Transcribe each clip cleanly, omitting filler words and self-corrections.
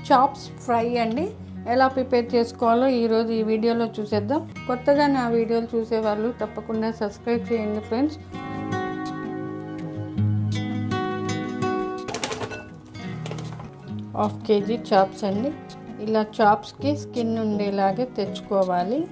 Chops fry అండి. ఎలా prepare చేసుకోవాలో ఈరోజు ఈ వీడియోలో చూసేద్దాం. కొత్తగా నా వీడియోలు చూసేవాళ్ళు తప్పకుండా సబ్స్క్రైబ్ చేయండి ఫ్రెండ్స్. హాఫ్ కేజీ చాప్స్ అండి. ఇలా చాప్స్కి స్కిన్ ఉండేలాగే తెచ్చుకోవాలి.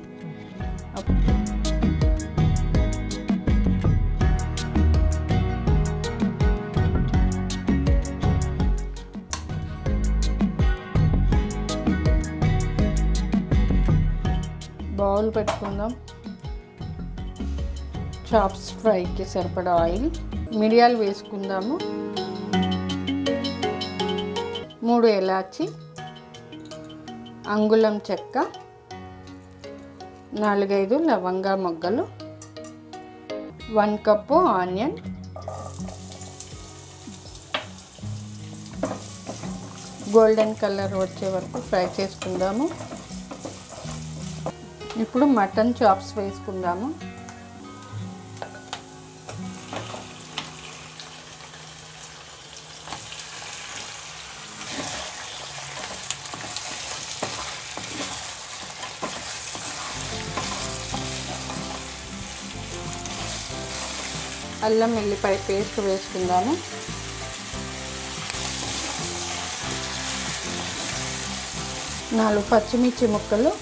బౌల్ పెట్టుకుందాం. చాప్స్ ఫ్రైకి సరిపడా ఆయిల్, మిరియాలు వేసుకుందాము, 3 ఇలాచి, అంగుళం చెక్క, 4-5 లవంగా మొగ్గలు, 1 కప్పు ఆనియన్, గోల్డెన్ కలర్ వచ్చే వరకు ఫ్రై చేసుకుందాము. ఇప్పుడు మటన్ చాప్స్ వేసుకుందాము. అల్లం వెల్లిపాయ పేస్ట్ వేసుకుందాము. నాలుగు పచ్చిమిర్చి ముక్కలు,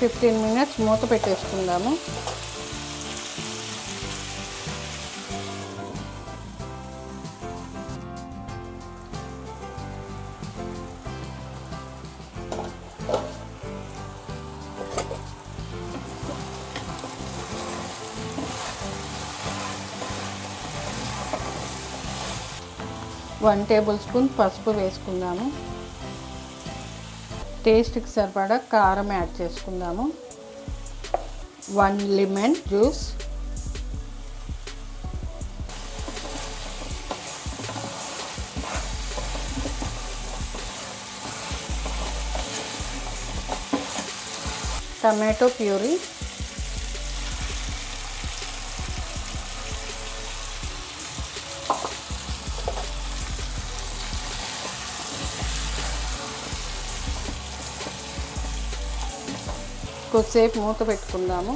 $15 minutes మూత పెట్టేసుకుందాము. వన్ టేబుల్ స్పూన్ పసుపు వేసుకుందాము. టేస్ట్కి సరిపడా కారం యాడ్ చేసుకుందాము. 1 లెమన్ జ్యూస్, టమాటో ప్యూరీ, కొద్దిసేపు మూత పెట్టుకుందాము.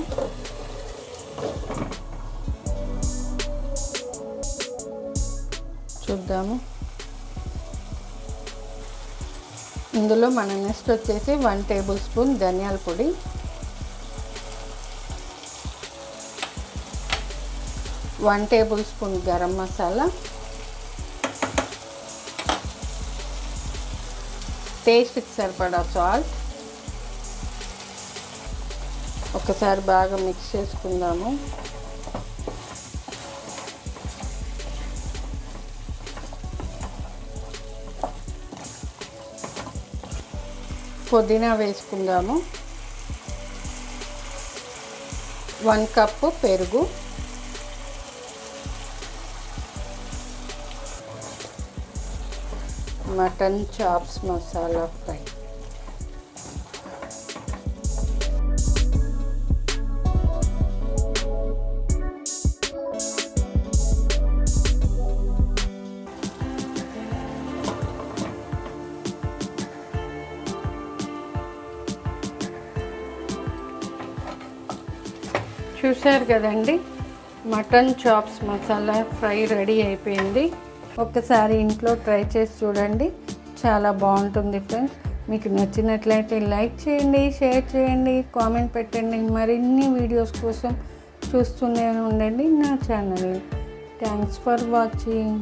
చూద్దాము. ఇందులో మన నెక్స్ట్ వచ్చేసి 1 టేబుల్ స్పూన్ ధనియాల పొడి, 1 టేబుల్ స్పూన్ గరం మసాలా, టేస్ట్కి సరిపడా సాల్ట్. ఒకసారి బాగా మిక్స్ చేసుకుందాము. పుదీనా వేసుకుందాము. 1 కప్పు పెరుగు, మటన్ చాప్స్ మసాలా ఫ్రై. చూశారు కదండి, mutton chops masala fry ready అయిపోయింది. ఒక్కసారి ఇంట్లో ట్రై చేసి చూడండి, చాలా బాగుంటుంది ఫ్రెండ్స్. మీకు నచ్చినట్లయితే లైక్ చేయండి, షేర్ చేయండి, కామెంట్ పెట్టండి. మరిన్ని వీడియోస్ కోసం చూస్తూనే ఉండండి నా ఛానల్ని. Thanks for watching.